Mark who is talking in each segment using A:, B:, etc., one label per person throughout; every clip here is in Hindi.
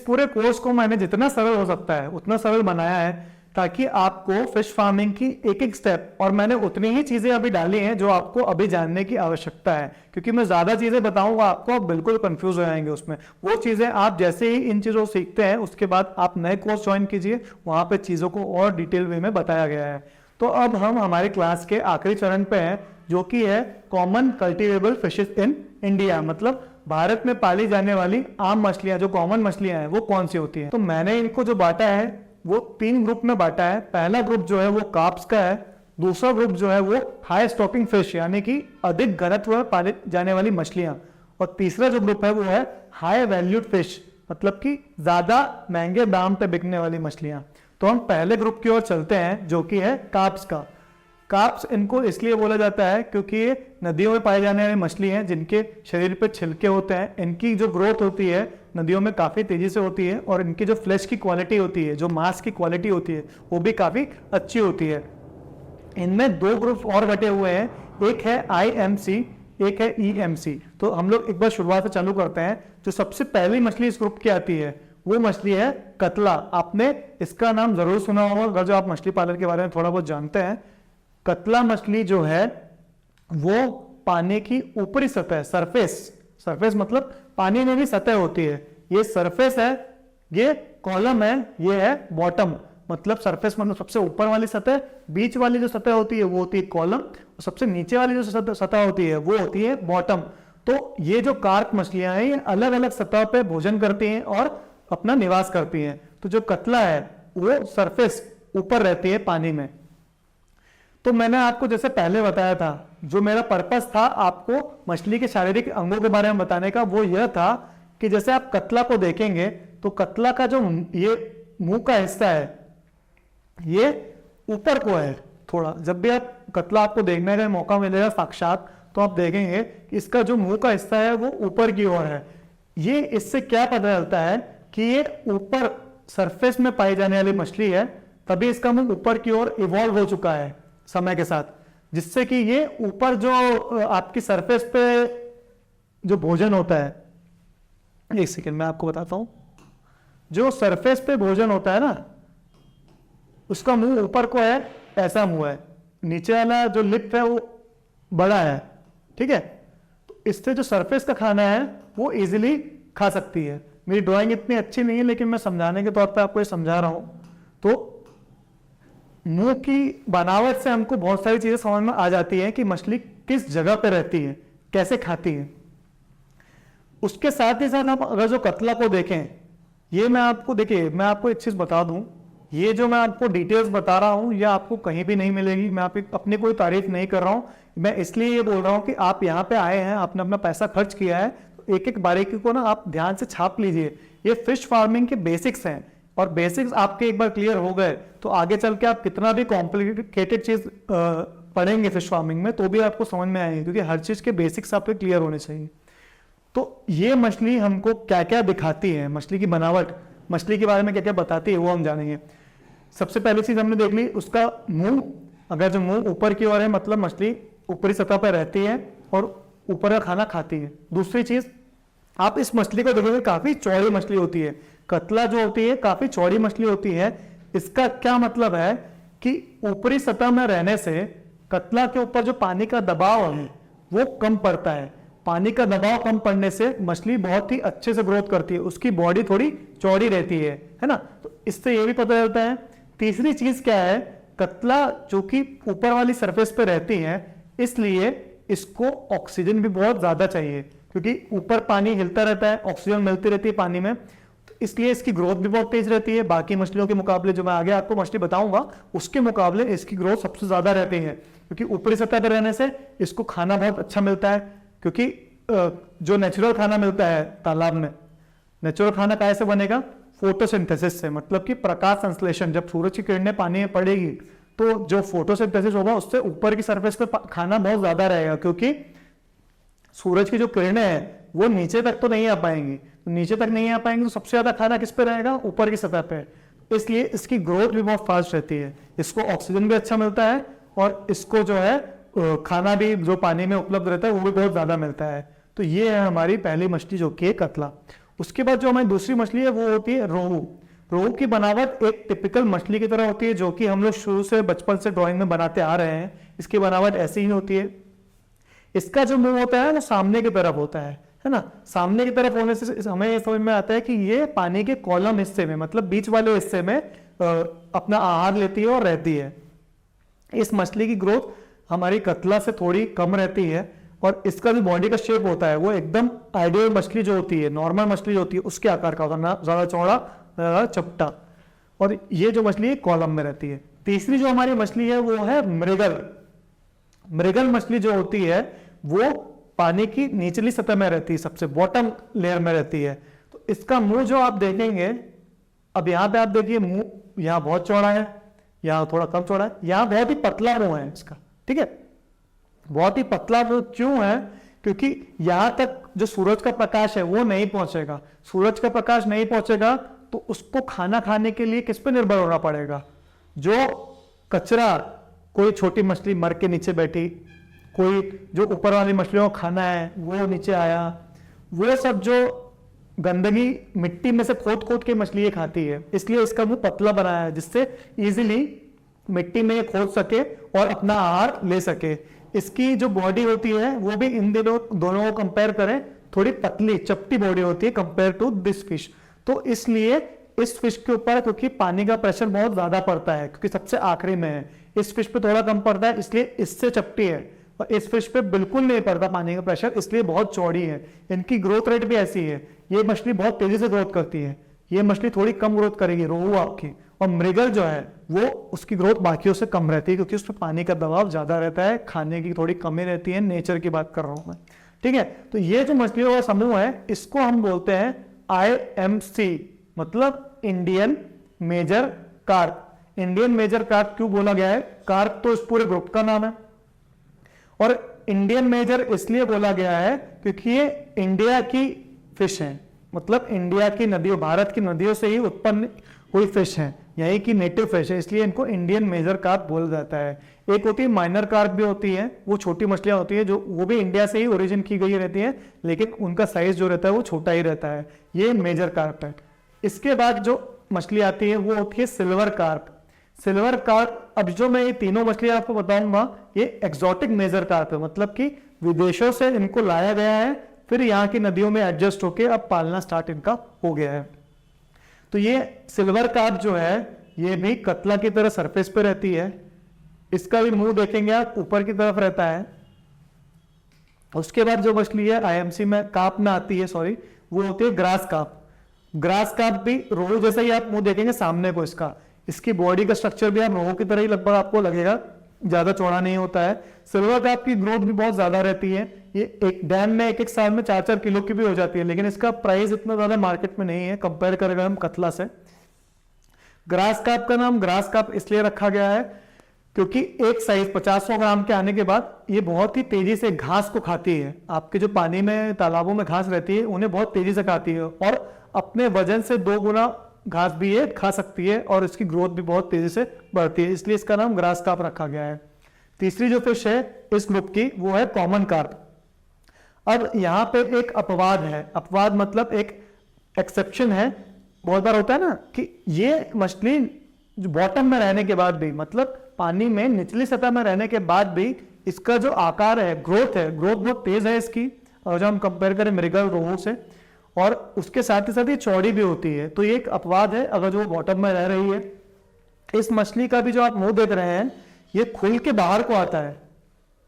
A: पूरे कोर्स को मैंने जितना सरल हो सकता है उतना सरल बनाया है, ताकि आपको फिश फार्मिंग की एक एक स्टेप, और मैंने उतनी ही चीजें अभी डाली हैं जो आपको अभी जानने की आवश्यकता है, क्योंकि मैं ज्यादा चीजें बताऊंगा आपको, आप बिल्कुल कंफ्यूज हो जाएंगे उसमें। वो चीजें आप जैसे ही इन चीजों को सीखते हैं उसके बाद आप नए कोर्स ज्वाइन कीजिए, वहां पे चीजों को और डिटेल वे में बताया गया है। तो अब हम हमारे क्लास के आखिरी चरण पे हैं, जो कि है common cultivable fishes in India, मतलब भारत में पाली जाने वाली आम मछलियां, जो कॉमन मछलियां हैं वो कौन सी होती हैं। तो मैंने इनको जो बांटा है वो 3 ग्रुप में बांटा है। पहला ग्रुप जो है वो कार्प्स का है, दूसरा ग्रुप जो है वो हाई स्टॉकिंग फिश यानी कि अधिक घनत्व में पाले जाने वाली मछलियां, और तीसरा जो ग्रुप है वो है हाई वैल्यूड फिश, मतलब कि ज्यादा महंगे दाम पे बिकने वाली मछलियां। तो हम पहले ग्रुप की ओर चलते हैं, जो कि है कार्प्स का। कार्प्स इनको इसलिए बोला जाता है क्योंकि ये नदियों में पाए जाने वाली मछली हैं जिनके शरीर पर छिलके होते हैं। इनकी जो ग्रोथ होती है नदियों में काफ़ी तेजी से होती है, और इनकी जो फ्लैश की क्वालिटी होती है, जो मांस की क्वालिटी होती है, वो भी काफ़ी अच्छी होती है। इनमें 2 ग्रुप और बटे हुए हैं, एक है IMC, एक है EMC। तो हम लोग एक बार शुरुआत से चालू करते हैं। जो सबसे पहली मछली इस ग्रुप की आती है वो मछली है कतला। आपने इसका नाम जरूर सुना होगा अगर जो आप मछली पालन के बारे में थोड़ा बहुत जानते हैं। कतला मछली जो है वो पानी की ऊपरी सतह, सरफेस मतलब पानी में भी सतह होती है। ये सरफेस है, ये कॉलम है, ये है बॉटम। मतलब सरफेस मतलब सबसे ऊपर वाली सतह, बीच वाली जो सतह होती है वो होती है कॉलम, और सबसे नीचे वाली जो सतह होती है वो होती है बॉटम। तो ये जो कार्प मछलियां हैं ये अलग अलग सतह पे भोजन करती हैं और अपना निवास करती हैं। तो जो कतला है वो सरफेस ऊपर रहती है पानी में। तो मैंने आपको जैसे पहले बताया था, जो मेरा पर्पस था आपको मछली के शारीरिक अंगों के बारे में बताने का, वो यह था कि जैसे आप कतला को देखेंगे तो कतला का जो ये मुंह का हिस्सा है ये ऊपर को है थोड़ा। जब भी आप कतला आपको देखने का मौका मिलेगा साक्षात, तो आप देखेंगे कि इसका जो मुंह का हिस्सा है वो ऊपर की ओर है। ये इससे क्या पता चलता है कि ये ऊपर सरफेस में पाई जाने वाली मछली है, तभी इसका मुंह ऊपर की ओर इवॉल्व हो चुका है समय के साथ, जिससे कि ये ऊपर जो आपकी सरफेस पे जो भोजन होता है, एक सेकेंड मैं आपको बताता हूं। जो सरफेस पे भोजन होता है ना, उसका मुंह ऊपर को है, ऐसा मुंह है, नीचे वाला जो लिप है वो बड़ा है, ठीक है। तो इससे जो सरफेस का खाना है वो इजीली खा सकती है। मेरी ड्राइंग इतनी अच्छी नहीं है, लेकिन मैं समझाने के तौर पे आपको ये समझा रहा हूं। तो मुंह की बनावट से हमको बहुत सारी चीजें समझ में आ जाती है कि मछली किस जगह पे रहती है, कैसे खाती है। उसके साथ ही साथ हम अगर जो कतला को देखें, ये मैं आपको देखिए, मैं आपको एक चीज बता दूं, ये जो मैं आपको डिटेल्स बता रहा हूं ये आपको कहीं भी नहीं मिलेगी। मैं आप अपनी कोई तारीफ नहीं कर रहा हूं, मैं इसलिए ये बोल रहा हूं कि आप यहाँ पे आए हैं, आपने अपना पैसा खर्च किया है, तो एक एक बारीकी को ना आप ध्यान से छाप लीजिए। ये फिश फार्मिंग के बेसिक्स हैं, और बेसिक्स आपके एक बार क्लियर हो गए तो आगे चल के आप कितना भी कॉम्प्लिकेटेड चीज पढ़ेंगे फिश फार्मिंग में तो भी आपको समझ में आएंगे, क्योंकि हर चीज के बेसिक्स आपके क्लियर होने चाहिए। तो ये मछली हमको क्या क्या दिखाती है, मछली की बनावट, मछली के बारे में क्या क्या बताती है, वो हम जानेंगे। सबसे पहली चीज हमने देख ली उसका मुंह। अगर जो मुंह ऊपर की ओर है मतलब मछली ऊपरी सतह पर रहती है और ऊपर का खाना खाती है। दूसरी चीज, आप इस मछली को देखोगे काफी चौड़ी मछली होती है। कतला जो होती है काफी चौड़ी मछली होती है। इसका क्या मतलब है कि ऊपरी सतह में रहने से कतला के ऊपर जो पानी का दबाव है वो कम पड़ता है। पानी का दबाव कम पड़ने से मछली बहुत ही अच्छे से ग्रोथ करती है, उसकी बॉडी थोड़ी चौड़ी रहती है ना। तो इससे ये भी पता चलता है। तीसरी चीज क्या है, कतला जो कि ऊपर वाली सरफेस पे रहती है, इसलिए इसको ऑक्सीजन भी बहुत ज्यादा चाहिए, क्योंकि ऊपर पानी हिलता रहता है, ऑक्सीजन मिलती रहती है पानी में, तो इसलिए इसकी ग्रोथ भी बहुत तेज रहती है। बाकी मछलियों के मुकाबले, जो मैं आगे आपको मछली बताऊंगा उसके मुकाबले इसकी ग्रोथ सबसे ज्यादा रहती है, क्योंकि ऊपरी सतह पर रहने से इसको खाना बहुत अच्छा मिलता है। क्योंकि जो नेचुरल खाना मिलता है तालाब में, नेचुरल खाना कैसे बनेगा, फोटोसिंथेसिस से, मतलब कि प्रकाश संश्लेषण। जब सूरज की किरणें पानी में पड़ेगी तो जो फोटोसिंथेसिस होगा उससे ऊपर की सरफेस पे खाना बहुत ज्यादा रहेगा, क्योंकि सूरज की जो किरणें हैं वो नीचे तक तो नहीं आ पाएंगी। तो नीचे तक नहीं आ पाएंगे तो सबसे ज्यादा खाना किस पे रहेगा, ऊपर की सतह पे। इसलिए इसकी ग्रोथ भी बहुत फास्ट रहती है, इसको ऑक्सीजन भी अच्छा मिलता है, और इसको जो है खाना भी जो पानी में उपलब्ध रहता है वो भी बहुत ज्यादा मिलता है। तो ये है हमारी पहली मछली जो कि कतला। उसके बाद जो हमारी दूसरी मछली है वो होती है रोहू। रोहू की बनावट एक टिपिकल मछली की तरह होती है, जो कि हम लोग शुरू से बचपन से ड्राइंग में बनाते आ रहे हैं। इसकी बनावट ऐसी ही होती है। इसका जो मुंह होता है वो सामने की तरफ होता है ना। सामने की तरफ होने से हमें ये समझ में आता है कि ये पानी के कॉलम हिस्से में, मतलब बीच वाले हिस्से में अपना आहार लेती है और रहती है। इस मछली की ग्रोथ हमारी कतला से थोड़ी कम रहती है, और इसका जो बॉडी का शेप होता है वो एकदम आइडियल मछली जो होती है, नॉर्मल मछली जो होती है उसके आकार का होता है, ना ज्यादा चौड़ा ना ज्यादा चपटा। और ये जो मछली है कॉलम में रहती है। तीसरी जो हमारी मछली है वो है मृगल। मृगल मछली जो होती है वो पानी की निचली सतह में रहती है, सबसे बॉटम लेयर में रहती है। तो इसका मुंह जो आप देखेंगे, अब यहाँ पे आप देखिए मुंह यहाँ बहुत चौड़ा है, यहाँ थोड़ा कम चौड़ा है, यहाँ बहुत ही पतला मुंह है इसका, ठीक है। बहुत ही पतला मुंह क्यों है? क्योंकि यहां तक जो सूरज का प्रकाश है वो नहीं पहुंचेगा। सूरज का प्रकाश नहीं पहुंचेगा तो उसको खाना खाने के लिए किस पे निर्भर होना पड़ेगा? जो कचरा, कोई छोटी मछली मर के नीचे बैठी, कोई जो ऊपर वाली मछलियों को खाना है वो नीचे आया, वो सब जो गंदगी मिट्टी में से खोद खोद के मछली खाती है, इसलिए इसका मुंह पतला बनाया है, जिससे इजीली मिट्टी में खोद सके और अपना आहार ले सके। इसकी जो बॉडी होती है वो भी इन दोनों को कंपेयर करें, थोड़ी पतली चपटी बॉडी होती है कंपेयर टू दिस फिश। तो इसलिए इस फिश के ऊपर क्योंकि पानी का प्रेशर बहुत ज्यादा पड़ता है, क्योंकि सबसे आखिरी में है, इस फिश पे थोड़ा कम पड़ता है, इसलिए इससे चपटी है। और इस फिश पे बिल्कुल नहीं पड़ता पानी का प्रेशर, इसलिए बहुत चौड़ी है। इनकी ग्रोथ रेट भी ऐसी है, ये मछली बहुत तेजी से ग्रोथ करती है, ये मछली थोड़ी कम ग्रोथ करेगी रोहू आपकी। और मृगल जो है वो उसकी ग्रोथ बाकियों से कम रहती है, क्योंकि उसमें पानी का दबाव ज्यादा रहता है, खाने की थोड़ी कमी रहती है। नेचर की बात कर रहा हूं मैं, ठीक है। तो ये जो मछलियों का समूह है इसको हम बोलते हैं IMC, मतलब Indian major carp. Indian major carp क्यों बोला गया है? कार्प तो इस पूरे ग्रुप का नाम है, और इंडियन मेजर इसलिए बोला गया है क्योंकि ये इंडिया की फिश है, मतलब इंडिया की नदियों, भारत की नदियों से ही उत्पन्न हुई फिश है, यही की नेटिव फिश है, इसलिए इनको इंडियन मेजर कार्प बोला जाता है। एक होती है माइनर कार्प भी होती है, वो छोटी मछलियां होती है जो वो भी इंडिया से ही ओरिजिन की गई रहती है, लेकिन उनका साइज जो रहता है वो छोटा ही रहता है। ये मेजर कार्प है। इसके बाद जो मछली आती है वो होती है सिल्वर कार्प। सिल्वर कार्प, अब जो मैं ये तीनों मछली आपको बताऊंगा ये एक्सोटिक मेजर कार्प है, मतलब कि विदेशों से इनको लाया गया है, फिर यहाँ की नदियों में एडजस्ट होके अब पालना स्टार्ट इनका हो गया है। तो ये सिल्वर कार्प जो है ये भी कतला की तरह सरफेस पे रहती है। इसका भी मुंह देखेंगे आप ऊपर की तरफ रहता है। उसके बाद जो मछली है IMC में कार्प में आती है, सॉरी, वो होती है ग्रास कार्प। ग्रास कार्प भी रोहू जैसा ही आप मुंह देखेंगे सामने को इसका, इसकी बॉडी का स्ट्रक्चर भी आप रोहू की तरह ही लगभग आपको लगेगा, ज्यादा चौड़ा नहीं होता है। सिल्वर कार्प की ग्रोथ भी बहुत ज्यादा रहती है, ये एक डैम में एक साल में 4-4 किलो की भी हो जाती है, लेकिन इसका प्राइस इतना ज्यादा मार्केट में नहीं है कंपेयर करेंगे हम कतला से। ग्रास कार्प का नाम ग्रास कार्प इसलिए रखा गया है क्योंकि एक साइज 50-100 ग्राम के आने के बाद ये बहुत ही तेजी से घास को खाती है। आपके जो पानी में तालाबों में घास रहती है उन्हें बहुत तेजी से खाती है, और अपने वजन से 2 गुना घास भी ये खा सकती है, और इसकी ग्रोथ भी बहुत तेजी से बढ़ती है, इसलिए इसका नाम ग्रास कार्प रखा गया है। तीसरी जो फिश है इस ग्रुप की वो है कॉमन कार्प। अब यहाँ पे एक अपवाद है, अपवाद मतलब एक एक्सेप्शन है। बहुत बार होता है ना कि ये मछली जो बॉटम में रहने के बाद भी, मतलब पानी में निचली सतह में रहने के बाद भी इसका जो आकार है, ग्रोथ बहुत तेज है इसकी, और जब हम कंपेयर करें मृगल रोहू से, और उसके साथ ही ये चौड़ी भी होती है। तो ये एक अपवाद है अगर जो बॉटम में रह रही है। इस मछली का भी जो आप मुंह देख रहे हैं ये खुल के बाहर को आता है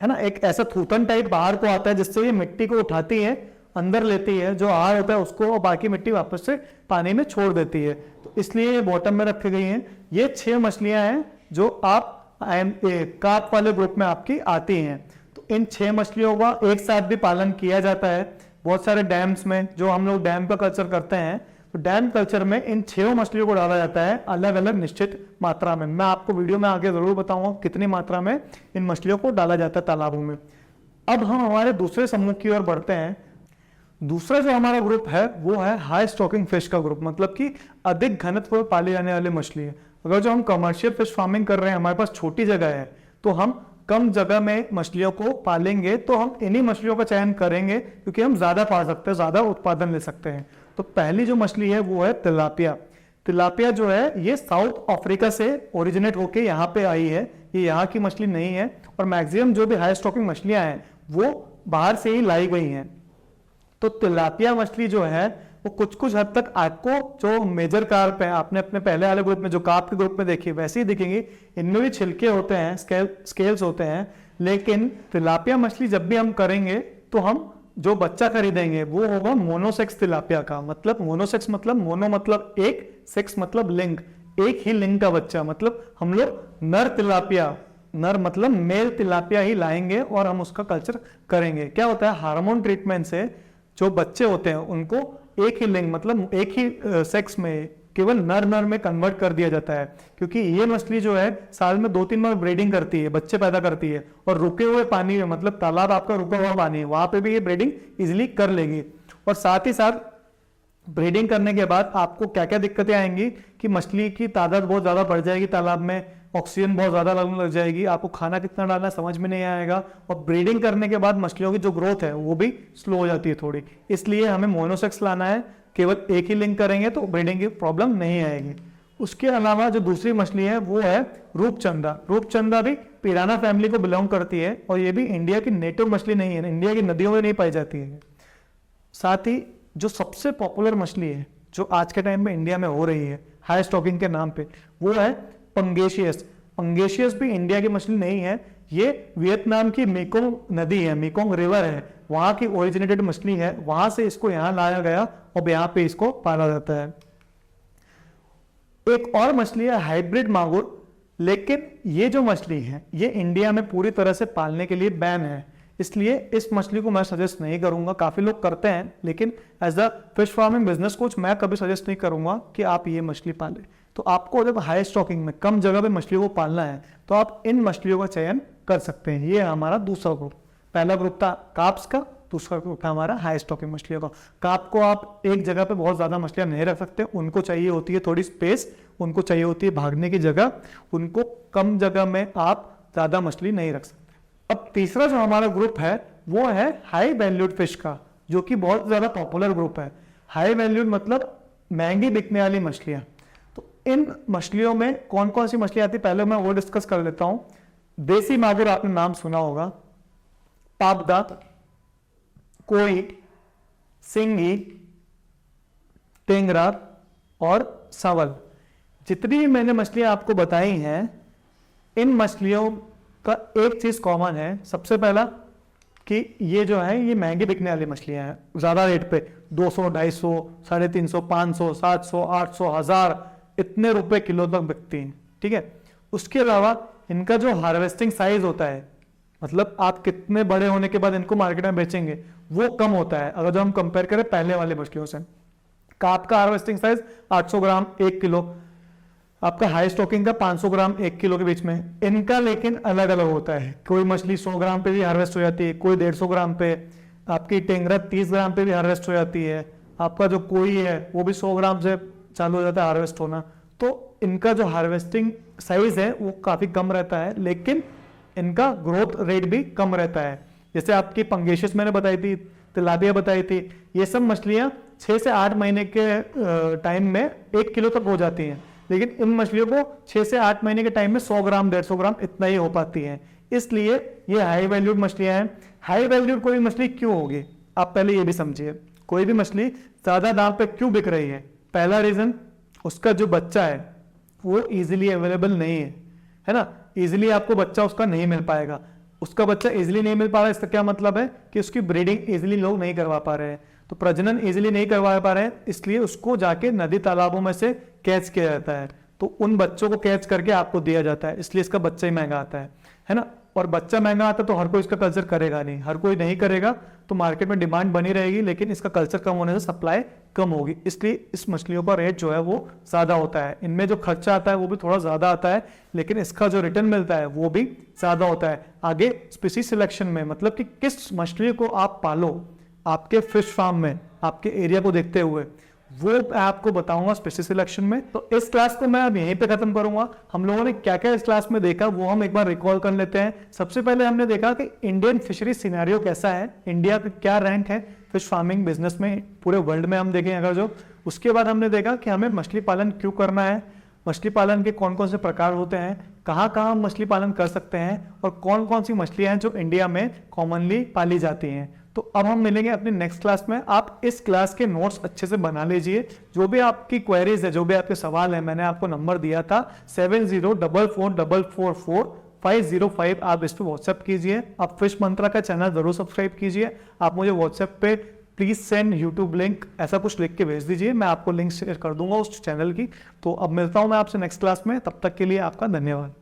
A: ना, एक ऐसा थूथन टाइप बाहर को आता है जिससे ये मिट्टी को उठाती है, अंदर लेती है, जो आहार होता है उसको, और बाकी मिट्टी वापस से पानी में छोड़ देती है। तो इसलिए ये बॉटम में रखी गई हैं। ये 6 मछलियां हैं जो आप कार्प वाले ग्रुप में आपकी आती हैं। तो इन 6 मछलियों का एक साथ भी पालन किया जाता है बहुत सारे डैम्स में। जो हम लोग डैम का कल्चर करते हैं, तो डैम कल्चर में इन 6 मछलियों को डाला जाता है अलग अलग निश्चित मात्रा में। मैं आपको वीडियो में आगे जरूर बताऊंगा कितनी मात्रा में इन मछलियों को डाला जाता है तालाबों में। अब हम हमारे दूसरे समूह की ओर बढ़ते हैं। दूसरा जो हमारा ग्रुप है वो है हाई स्टॉकिंग फिश का ग्रुप, मतलब कि अधिक घनत्व में पाली जाने वाली मछली है। अगर जो हम कमर्शियल फिश फार्मिंग कर रहे हैं, हमारे पास छोटी जगह है, तो हम कम जगह में मछलियों को पालेंगे, तो हम इन्हीं मछलियों का चयन करेंगे क्योंकि हम ज्यादा पाल सकते हैं, ज्यादा उत्पादन ले सकते हैं। तो पहली जो मछली है वो है तिलापिया। तिलापिया जो है ये साउथ अफ्रीका से ओरिजिनेट होके यहाँ पे आई है, ये यहाँ की मछली नहीं है, और मैक्सिमम जो भी हाई स्टॉकिंग मछलियां हैं वो बाहर से ही लाई गई हैं। तो तिलापिया मछली जो है वो कुछ कुछ हद तक आपको जो मेजर कार्प है, आपने अपने पहले वाले ग्रुप में जो कार्प के ग्रुप में देखी वैसे ही दिखेंगे, इनमें भी छिलके होते हैं, स्केल्स होते हैं। लेकिन तिलापिया मछली जब भी हम करेंगे तो हम जो बच्चा खरीदेंगे वो होगा मोनोसेक्स तिलापिया का। मतलब मोनोसेक्स मतलब मोनो मतलब एक, सेक्स मतलब लिंग, एक ही लिंग का बच्चा। मतलब हम लोग नर तिलापिया, नर मतलब मेल तिलापिया ही लाएंगे और हम उसका कल्चर करेंगे। क्या होता है, हार्मोन ट्रीटमेंट से जो बच्चे होते हैं उनको एक ही लिंग मतलब एक ही सेक्स में, केवल नर नर में कन्वर्ट कर दिया जाता है। क्योंकि ये मछली जो है साल में 2-3 बार ब्रीडिंग करती है, बच्चे पैदा करती है, और रुके हुए पानी में, मतलब तालाब आपका रुका हुआ पानी है, वहां पे भी ये ब्रीडिंग इजिली कर लेगी। और साथ ही साथ ब्रीडिंग करने के बाद आपको क्या क्या दिक्कतें आएंगी कि मछली की तादाद बहुत ज्यादा बढ़ जाएगी तालाब में, ऑक्सीजन बहुत ज्यादा लगने लग जाएगी, आपको खाना कितना डालना समझ में नहीं आएगा, और ब्रीडिंग करने के बाद मछलियों की जो ग्रोथ है वो भी स्लो हो जाती है थोड़ी। इसलिए हमें मोनोसेक्स लाना है, केवल एक ही लिंक करेंगे तो ब्रीडिंग की प्रॉब्लम नहीं आएगी। उसके अलावा जो दूसरी मछली है वो है रूपचंदा। रूपचंदा भी पिराना फैमिली को बिलोंग करती है, और ये भी इंडिया की नेटिव मछली नहीं है, इंडिया की नदियों में नहीं पाई जाती है। साथ ही जो सबसे पॉपुलर मछली है जो आज के टाइम में इंडिया में हो रही है हाई स्टॉकिंग के नाम पे, वो है पंगेशियस। पंगेशियस भी इंडिया की मछली नहीं है, ये वियतनाम की मेकोंग नदी है, मेकोंग रिवर है, वहां की ओरिजिनेटेड मछली है, वहां से इसको यहाँ लाया गया और यहाँ पे इसको पाला जाता है। एक और मछली है हाइब्रिड मांगुर, लेकिन ये जो मछली है ये इंडिया में पूरी तरह से पालने के लिए बैन है, इसलिए इस मछली को मैं सजेस्ट नहीं करूंगा। काफी लोग करते हैं, लेकिन as a fish farming business coach मैं कभी सजेस्ट नहीं करूंगा कि आप ये मछली पालें। तो आपको जब हाई स्टॉकिंग में कम जगह पे मछलियों को पालना है तो आप इन मछलियों का चयन कर सकते हैं। ये हमारा दूसरा ग्रुप। पहला ग्रुप था कार्प्स का, दूसरा ग्रुप था हमारा हाई स्टॉकिंग मछलियों का। कार्प को आप एक जगह पे बहुत ज्यादा मछलियां नहीं रख सकते, उनको चाहिए होती है थोड़ी स्पेस, उनको चाहिए होती है भागने की जगह, उनको कम जगह में आप ज्यादा मछली नहीं रख सकते। अब तीसरा जो हमारा ग्रुप है वो है हाई वैल्यूड फिश का, जो कि बहुत ज्यादा पॉपुलर ग्रुप है। हाई वैल्यूड मतलब महंगी बिकने वाली मछलियां। तो इन मछलियों में कौन कौन सी मछलियां आती है पहले मैं वो डिस्कस कर लेता हूं। देसी मागुर आपने नाम सुना होगा, पाबदा, कोई, सिंगी, टेंगरा और सवल। जितनी भी मैंने मछलियां आपको बताई हैं, इन मछलियों का एक चीज कॉमन है। सबसे पहला कि ये जो है ये महंगी बिकने वाली मछलियां हैं, ज्यादा रेट पे 200, 250, 350, 500, 700, 800, 1000 इतने रुपए किलो तक बिकती हैं। ठीक है, उसके अलावा इनका जो हार्वेस्टिंग साइज होता है, मतलब आप कितने बड़े होने के बाद इनको मार्केट में बेचेंगे, वो कम होता है अगर जो हम कंपेयर करें पहले वाले मछलियों से। कार्प का हार्वेस्टिंग साइज 800 ग्राम 1 किलो, आपका हाई स्टॉकिंग का 500 ग्राम 1 किलो के बीच में। इनका लेकिन अलग अलग होता है, कोई मछली 100 ग्राम पे भी हार्वेस्ट हो जाती है, कोई 150 ग्राम पे, आपकी टेंगरा 30 ग्राम पे भी हार्वेस्ट हो जाती है, आपका जो कोई है वो भी 100 ग्राम से चालू हो जाता है हार्वेस्ट होना। तो इनका जो हार्वेस्टिंग साइज है वो काफी कम रहता है, लेकिन इनका ग्रोथ रेट भी कम रहता है। जैसे आपकी पंगेशियस मैंने बताई थी, तिलापिया बताई थी, ये सब मछलियां 6 से 8 महीने के टाइम में 1 किलो तक हो जाती हैं, लेकिन इन मछलियों को 6 से 8 महीने के टाइम में 100 ग्राम 150 ग्राम इतना ही हो पाती है। इसलिए ये हाई वैल्यूड मछलियां हैं। हाई वैल्यूड कोई मछली क्यों होगी, आप पहले ये भी समझिए। कोई भी मछली ज्यादा दाम पे क्यों बिक रही है? पहला रीजन, उसका जो बच्चा है वो इजीली अवेलेबल नहीं है ना, इजीली आपको बच्चा उसका नहीं मिल पाएगा। उसका बच्चा इजीली नहीं मिल पा रहा है, इसका क्या मतलब है कि उसकी ब्रीडिंग इजीली लोग नहीं करवा पा रहे हैं, तो प्रजनन इजीली नहीं करवा पा रहे हैं, इसलिए उसको जाके नदी तालाबों में से कैच किया जाता है। तो उन बच्चों को कैच करके आपको दिया जाता है, इसलिए इसका बच्चा ही महंगा आता है ना। और बच्चा महंगा आता है तो हर कोई इसका कल्चर करेगा नहीं, हर कोई नहीं करेगा, तो मार्केट में डिमांड बनी रहेगी, लेकिन इसका कल्चर कम होने से सप्लाई कम होगी, इसलिए इस मछलियों का रेट जो है वो ज्यादा होता है। इनमें जो खर्चा आता है वो भी थोड़ा ज्यादा आता है, लेकिन इसका जो रिटर्न मिलता है वो भी ज्यादा होता है। आगे स्पीसीज सिलेक्शन में, मतलब कि किस मछली को आप पालो आपके फिश फार्म में, आपके एरिया को देखते हुए, वो मैं आपको बताऊंगा स्पीसीज सिलेक्शन में। तो इस क्लास को मैं अब यहीं पे खत्म करूंगा। हम लोगों ने क्या क्या इस क्लास में देखा वो हम एक बार रिकॉल कर लेते हैं। सबसे पहले हमने देखा कि इंडियन फिशरी सिनेरियो कैसा है, इंडिया का क्या रैंक है फिश फार्मिंग बिजनेस में पूरे वर्ल्ड में हम देखें अगर जो, उसके बाद हमने देखा कि हमें मछली पालन क्यों करना है, मछली पालन के कौन कौन से प्रकार होते हैं, कहाँ कहाँ हम मछली पालन कर सकते हैं और कौन कौन सी मछलियाँ हैं जो इंडिया में कॉमनली पाली जाती हैं। तो अब हम मिलेंगे अपनी नेक्स्ट क्लास में। आप इस क्लास के नोट्स अच्छे से बना लीजिए, जो भी आपकी क्वेरीज है, जो भी आपके सवाल है, मैंने आपको नंबर दिया था 7044444505, आप इस पर व्हाट्सएप कीजिए। आप फिश मंत्रा का चैनल जरूर सब्सक्राइब कीजिए। आप मुझे व्हाट्सएप पे प्लीज सेंड यूट्यूब लिंक ऐसा कुछ लिख के भेज दीजिए, मैं आपको लिंक शेयर कर दूंगा उस चैनल की। तो अब मिलता हूं मैं आपसे नेक्स्ट क्लास में, तब तक के लिए आपका धन्यवाद।